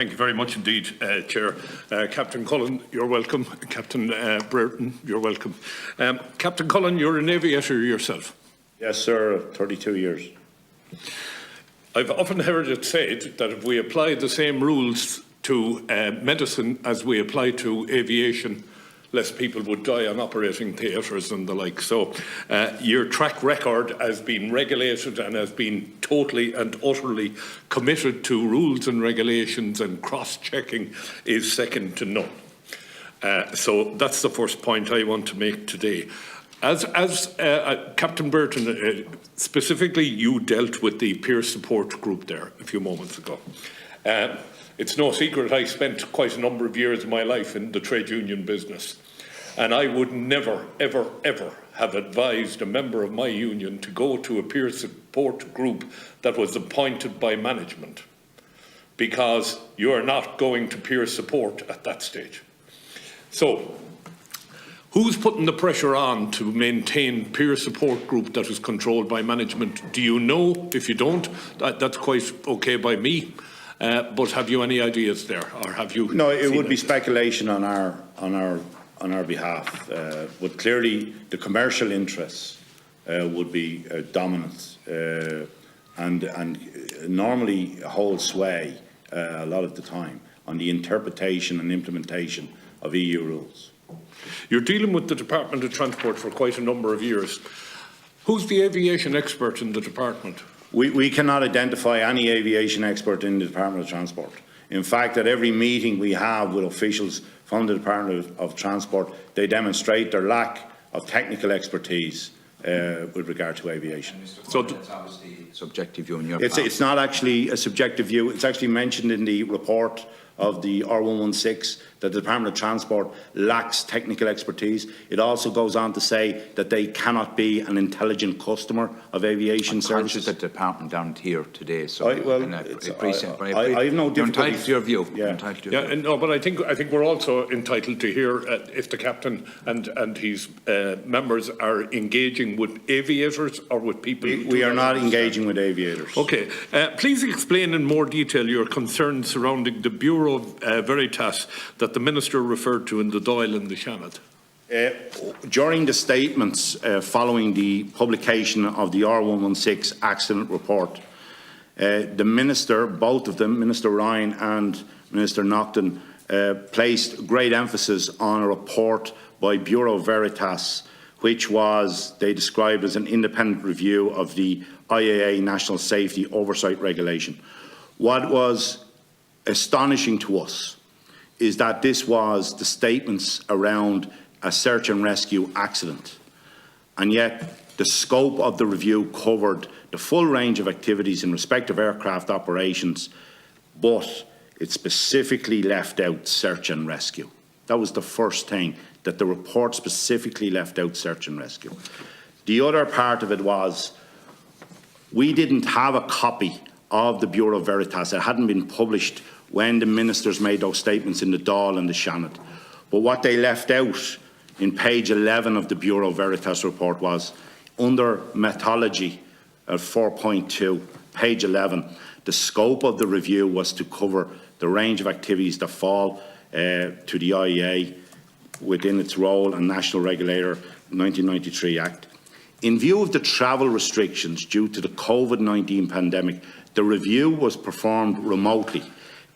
Thank you very much indeed, Chair. Captain Cullen, you're welcome. Captain Brereton, you're welcome. Captain Cullen, you're an aviator yourself. Yes, sir, 32 years. I've often heard it said that if we apply the same rules to medicine as we apply to aviation, less people would die on operating theatres and the like. So your track record has been regulated and has been totally and utterly committed to rules and regulations, and cross-checking is second to none. So that's the first point I want to make today. As Captain Burton, specifically you dealt with the peer support group there a few moments ago. It's no secret I spent quite a number of years of my life in the trade union business, and I would never, ever, ever have advised a member of my union to go to a peer support group that was appointed by management, because you are not going to peer support at that stage. So, who's putting the pressure on to maintain peer support group that is controlled by management? Do you know? If you don't, that's quite okay by me. But have you any ideas there, or have you? No, it would be speculation on our behalf. But clearly, the commercial interests would be dominant, and normally hold sway a lot of the time on the interpretation and implementation of EU rules. You're dealing with the Department of Transport for quite a number of years. Who's the aviation expert in the department? We cannot identify any aviation expert in the Department of Transport. In fact, at every meeting we have with officials from the Department of Transport, they demonstrate their lack of technical expertise with regard to aviation. So it's obviously a subjective view in your part. It's not actually a subjective view. It's actually mentioned in the report of the R116 that the Department of Transport lacks technical expertise. It also goes on to say that they cannot be an intelligent customer of aviation services. That the department down here today, so I have no difficulty. You're entitled to your view. Yeah. No, but I think we're also entitled to hear if the captain and his members are engaging with aviators or with people. We are not engaging with aviators. Okay. Please explain in more detail your concerns surrounding the Bureau of Veritas that the Minister referred to in the Dáil and the Seanad. During the statements following the publication of the R116 accident report, the Minister, both of them, Minister Ryan and Minister Naughton, placed great emphasis on a report by Bureau Veritas, which was, they described as an independent review of the IAA National Safety Oversight Regulation. What was astonishing to us is that this was the statements around a search and rescue accident, and yet the scope of the review covered the full range of activities in respect of aircraft operations, but it specifically left out search and rescue. That was the first thing, that the report specifically left out search and rescue. The other part of it was, we didn't have a copy of the Bureau Veritas. It hadn't been published when the ministers made those statements in the Dáil and the Seanad. But what they left out in page 11 of the Bureau Veritas report was, under methodology at 4.2, page 11, the scope of the review was to cover the range of activities that fall to the IEA within its role and National Regulator 1993 Act. In view of the travel restrictions due to the COVID-19 pandemic, the review was performed remotely.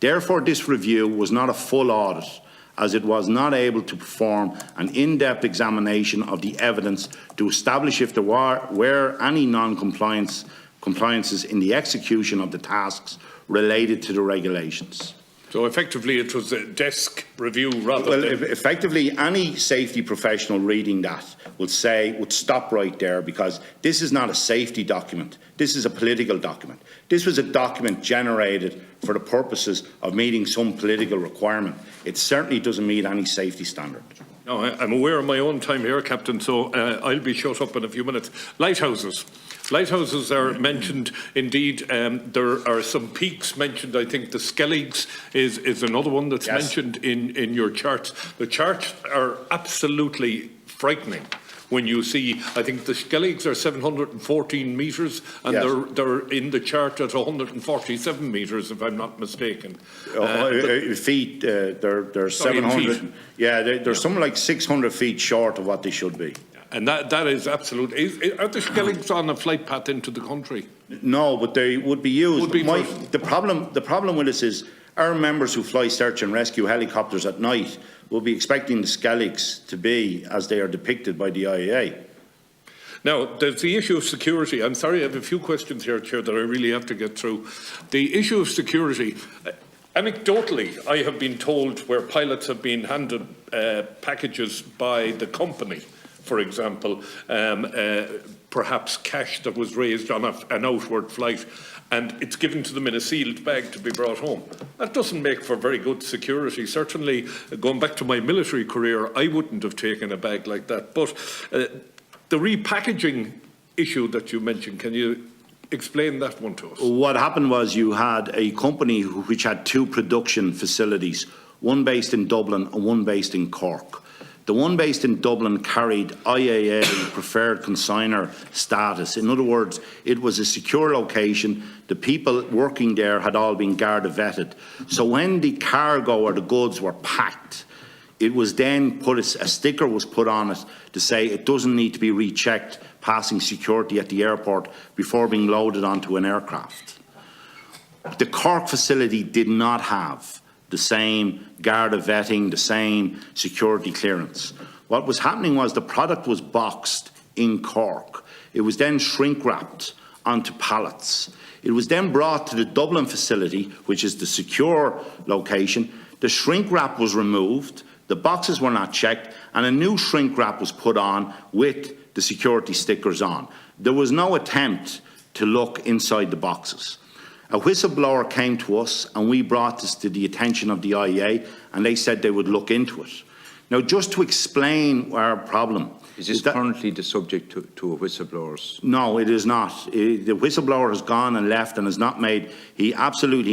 Therefore, this review was not a full audit, as it was not able to perform an in-depth examination of the evidence to establish if there were any non-compliances in the execution of the tasks related to the regulations. So effectively it was a desk review rather than... Effectively, any safety professional reading that would stop right there, because this is not a safety document. This is a political document. This was a document generated for the purposes of meeting some political requirement. It certainly doesn't meet any safety standard. No, I'm aware of my own time here, Captain, so I'll be shut up in a few minutes. Lighthouses. Lighthouses are mentioned. Indeed, there are some peaks mentioned. I think the Skelligs is another one that's mentioned in your charts. The charts are absolutely frightening when you see, I think the Skelligs are 714 metres, and Yes. they're in the chart at 147 metres, if I'm not mistaken. Feet, they're Sorry, 700. feet. Yeah, they're something like 600 feet short of what they should be. And that is absolute. Are the Skelligs on a flight path into the country? No, but they would be used. Would be The problem with this is our members who fly search and rescue helicopters at night will be expecting the Skelligs to be as they are depicted by the IAA. Now, there's the issue of security. I'm sorry, I have a few questions here, Chair, that I really have to get through. The issue of security, anecdotally, I have been told where pilots have been handed packages by the company, for example, perhaps cash that was raised on an outward flight, and it's given to them in a sealed bag to be brought home. That doesn't make for very good security. Certainly, going back to my military career, I wouldn't have taken a bag like that. But the repackaging issue that you mentioned, can you explain that one to us? What happened was you had a company which had two production facilities, one based in Dublin and one based in Cork. The one based in Dublin carried IAA preferred consignor status. In other words, it was a secure location. The people working there had all been Garda vetted. So when the cargo or the goods were packed, it was then a sticker was put on it to say it doesn't need to be rechecked passing security at the airport before being loaded onto an aircraft. The Cork facility did not have the same Garda vetting, the same security clearance. What was happening was the product was boxed in Cork. It was then shrink wrapped onto pallets. It was then brought to the Dublin facility, which is the secure location. The shrink wrap was removed, the boxes were not checked, and a new shrink wrap was put on with the security stickers on. There was no attempt to look inside the boxes. A whistleblower came to us and we brought this to the attention of the IEA, and they said they would look into it. Now, just to explain our problem. Is this currently the subject to a whistleblower's? No, it is not. The whistleblower has gone and left and has not made, he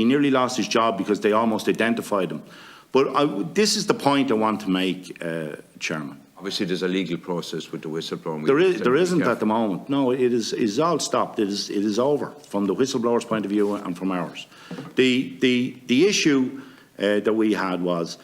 nearly lost his job because they almost identified him. But this is the point I want to make, Chairman. Obviously, there's a legal process with the whistleblower. There isn't at the moment. No, it is all stopped. It is over from the whistleblower's point of view and from ours. The issue that we had was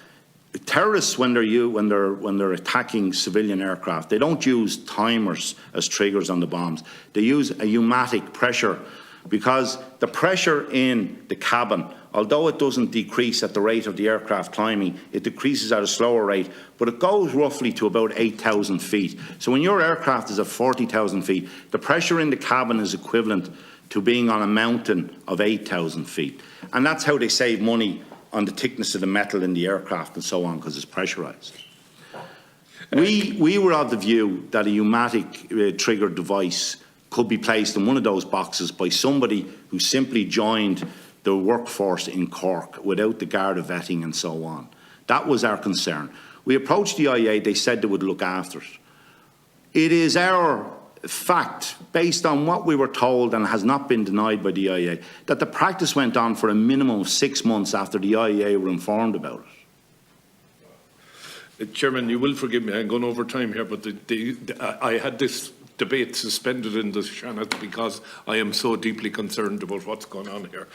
terrorists, when they're attacking civilian aircraft, they don't use timers as triggers on the bombs. They use a pneumatic pressure, because the pressure in the cabin, although it doesn't decrease at the rate of the aircraft climbing, it decreases at a slower rate, but it goes roughly to about 8,000 feet. So when your aircraft is at 40,000 feet, the pressure in the cabin is equivalent to being on a mountain of 8,000 feet. And that's how they save money on the thickness of the metal in the aircraft and so on, because it's pressurised. We were of the view that a pneumatic trigger device could be placed in one of those boxes by somebody who simply joined the workforce in Cork without the Garda vetting and so on. That was our concern. We approached the IEA, they said they would look after it. It is our fact, based on what we were told and has not been denied by the IEA, that the practice went on for a minimum of 6 months after the IEA were informed about it. Chairman, you will forgive me, I'm going over time here, but I had this debate suspended in the Senate because I am so deeply concerned about what's going on here.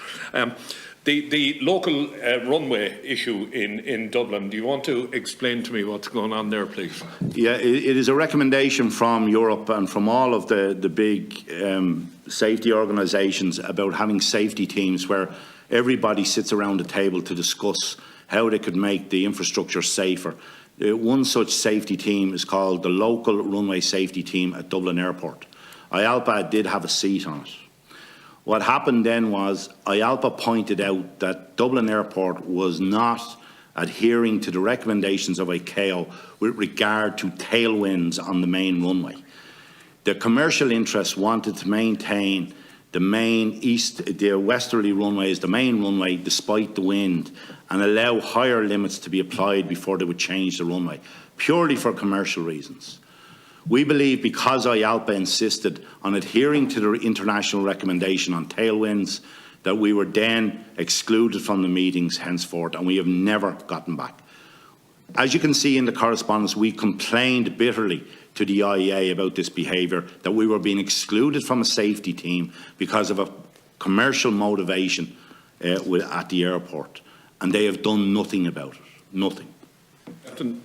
The local runway issue in Dublin, do you want to explain to me what's going on there, please? Yeah, it is a recommendation from Europe and from all of the big safety organisations about having safety teams where everybody sits around a table to discuss how they could make the infrastructure safer. One such safety team is called the Local Runway Safety Team at Dublin Airport. IALPA did have a seat on it. What happened then was IALPA pointed out that Dublin Airport was not adhering to the recommendations of ICAO with regard to tailwinds on the main runway. The commercial interests wanted to maintain the westerly runway as the main runway despite the wind, and allow higher limits to be applied before they would change the runway, purely for commercial reasons. We believe because IALPA insisted on adhering to the international recommendation on tailwinds, that we were then excluded from the meetings henceforth, and we have never gotten back. As you can see in the correspondence, we complained bitterly to the IEA about this behaviour, that we were being excluded from a safety team because of a commercial motivation at the airport, and they have done nothing about it. Nothing. Captain,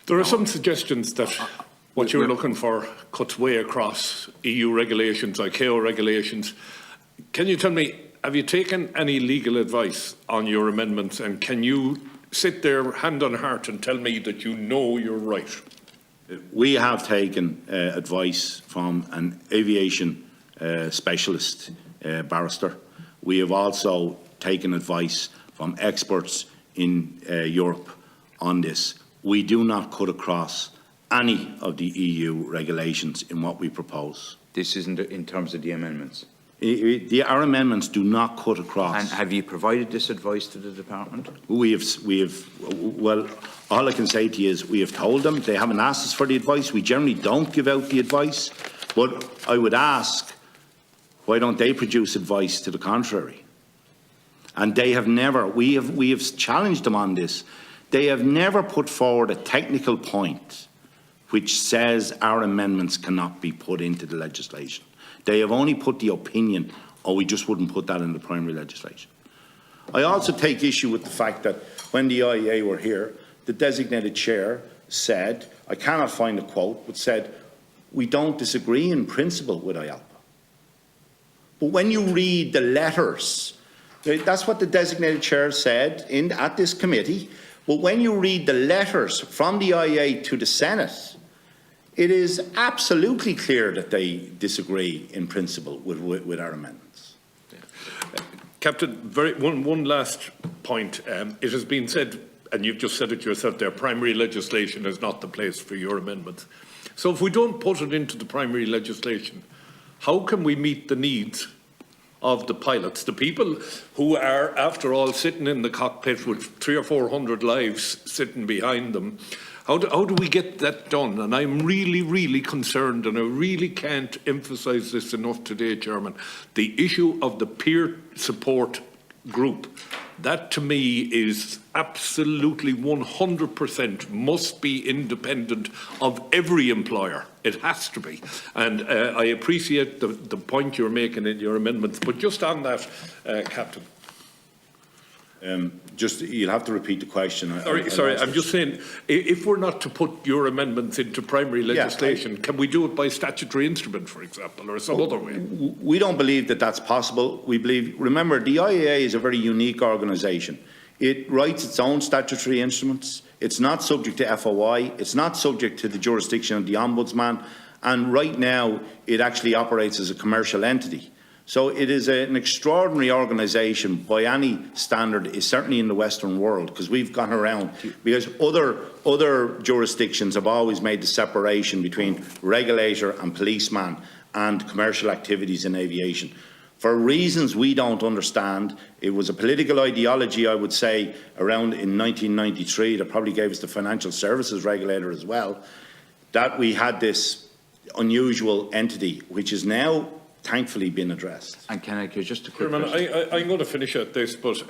there are some suggestions that what you're looking for cuts way across EU regulations, ICAO regulations. Can you tell me, have you taken any legal advice on your amendments, and can you sit there hand on heart and tell me that you know you're right? We have taken advice from an aviation specialist barrister. We have also taken advice from experts in Europe on this. We do not cut across any of the EU regulations in what we propose. This isn't in terms of the amendments. Our amendments do not cut across. And have you provided this advice to the department? Well, all I can say to you is we have told them. They haven't asked us for the advice. We generally don't give out the advice. But I would ask, why don't they produce advice to the contrary? And they have never, we have challenged them on this. They have never put forward a technical point which says our amendments cannot be put into the legislation. They have only put the opinion, oh, we just wouldn't put that in the primary legislation. I also take issue with the fact that when the IEA were here, the designated chair said, I cannot find a quote, but said, we don't disagree in principle with IALPA. But when you read the letters, that's what the designated chair said at this committee, but when you read the letters from the IEA to the Senate, it is absolutely clear that they disagree in principle with our amendments. Captain, one last point. It has been said, and you've just said it yourself there, primary legislation is not the place for your amendments. So if we don't put it into the primary legislation, how can we meet the needs of the pilots, the people who are, after all, sitting in the cockpit with 300 or 400 lives sitting behind them? How do we get that done? And I'm really, really concerned, and I really can't emphasise this enough today, Chairman, the issue of the peer support group. That, to me, is absolutely 100% must be independent of every employer. It has to be. And I appreciate the point you're making in your amendments. But just on that, Captain. You'll have to repeat the question. Sorry, I'm just saying, if we're not to put your amendments into primary legislation, can we do it by statutory instrument, for example, or some other way? We don't believe that that's possible. We believe, remember, the IAA is a very unique organisation. It writes its own statutory instruments. It's not subject to FOI. It's not subject to the jurisdiction of the Ombudsman. And right now, it actually operates as a commercial entity. So it is an extraordinary organisation by any standard, certainly in the Western world, because we've gone around, because other jurisdictions have always made the separation between regulator and policeman and commercial activities in aviation. For reasons we don't understand, it was a political ideology, I would say, around in 1993 that probably gave us the financial services regulator as well, that we had this unusual entity, which is now thankfully been addressed. And can I just a quick Chairman, I'm going to finish at this, but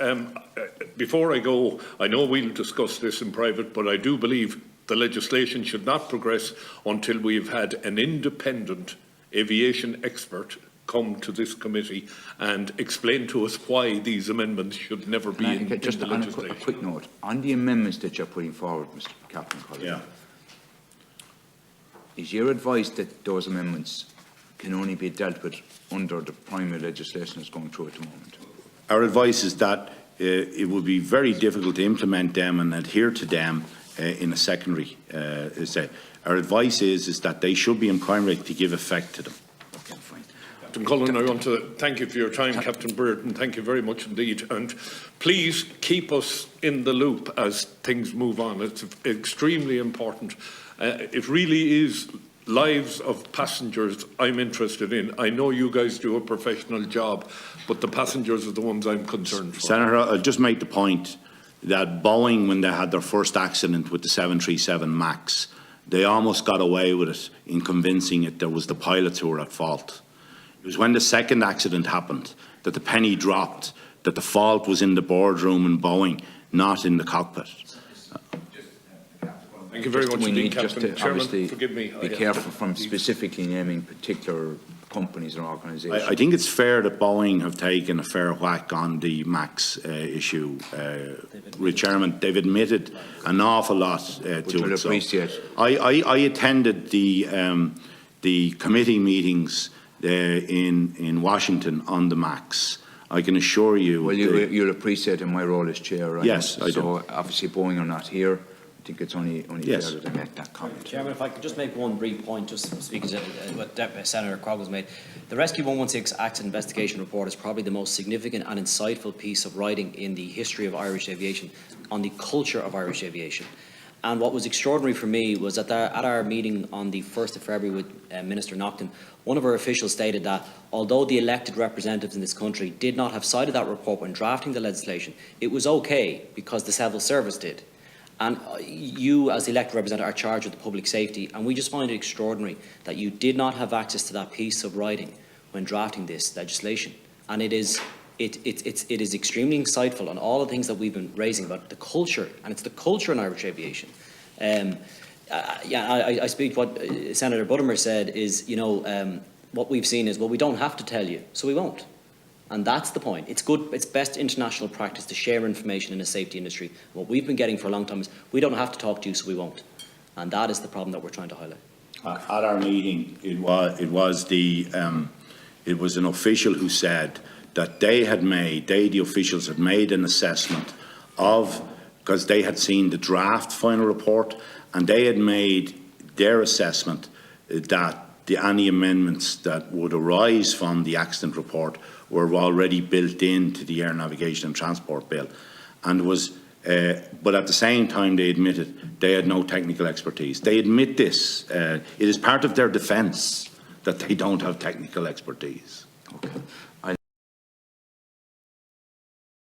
before I go, I know we'll discuss this in private, but I do believe the legislation should not progress until we've had an independent aviation expert come to this committee and explain to us why these amendments should never be in the legislation. A quick note on the amendments that you're putting forward, Mr. Captain Collins. Yeah. Is your advice that those amendments can only be dealt with under the primary legislation that's going through at the moment? Our advice is that it would be very difficult to implement them and adhere to them in a secondary. Our advice is that they should be in primary to give effect to them. Okay, fine. Captain Cullen, I want to thank you for your time, Captain Burton. Thank you very much indeed. And please keep us in the loop as things move on. It's extremely important. It really is lives of passengers I'm interested in. I know you guys do a professional job, but the passengers are the ones I'm concerned for. Senator, I'll just make the point that Boeing, when they had their first accident with the 737 MAX, they almost got away with it in convincing it there was the pilots who were at fault. It was when the second accident happened that the penny dropped, that the fault was in the boardroom in Boeing, not in the cockpit. Thank you very much We indeed, need just Captain. to Chairman, obviously forgive me. be careful from specifically naming particular companies or organisations. I think it's fair that Boeing have taken a fair whack on the MAX issue. Chairman, they've admitted an awful lot to we'll it. So appreciate. I attended the committee meetings in Washington on the MAX. I can assure you. Well, you'll appreciate in my role as chair. Right? Yes, I do. So obviously Boeing are not here. I think it's only Yes. fair that I make that comment. Chairman, if I could just make one brief point, just speaking to what Senator Craughwell made. The Rescue 116 Accident Investigation Report is probably the most significant and insightful piece of writing in the history of Irish aviation, on the culture of Irish aviation. And what was extraordinary for me was that at our meeting on the 1st of February with Minister Naughton, one of our officials stated that although the elected representatives in this country did not have sight of that report when drafting the legislation, it was okay because the civil service did. And you, as the elected representative, are charged with public safety, and we just find it extraordinary that you did not have access to that piece of writing when drafting this legislation. And it is extremely insightful on all the things that we've been raising about the culture, and it's the culture in Irish aviation. I speak what Senator Buttimer said is, what we've seen is, well, we don't have to tell you, so we won't. And that's the point. It's good, it's best international practice to share information in a safety industry. What we've been getting for a long time is, we don't have to talk to you, so we won't. And that is the problem that we're trying to highlight. At our meeting, it was an official who said that the officials had made an assessment of, because they had seen the draft final report, and they had made their assessment that any amendments that would arise from the accident report were already built into the Air Navigation and Transport Bill, and but at the same time they admitted they had no technical expertise. They admit this. It is part of their defence that they don't have technical expertise. Okay.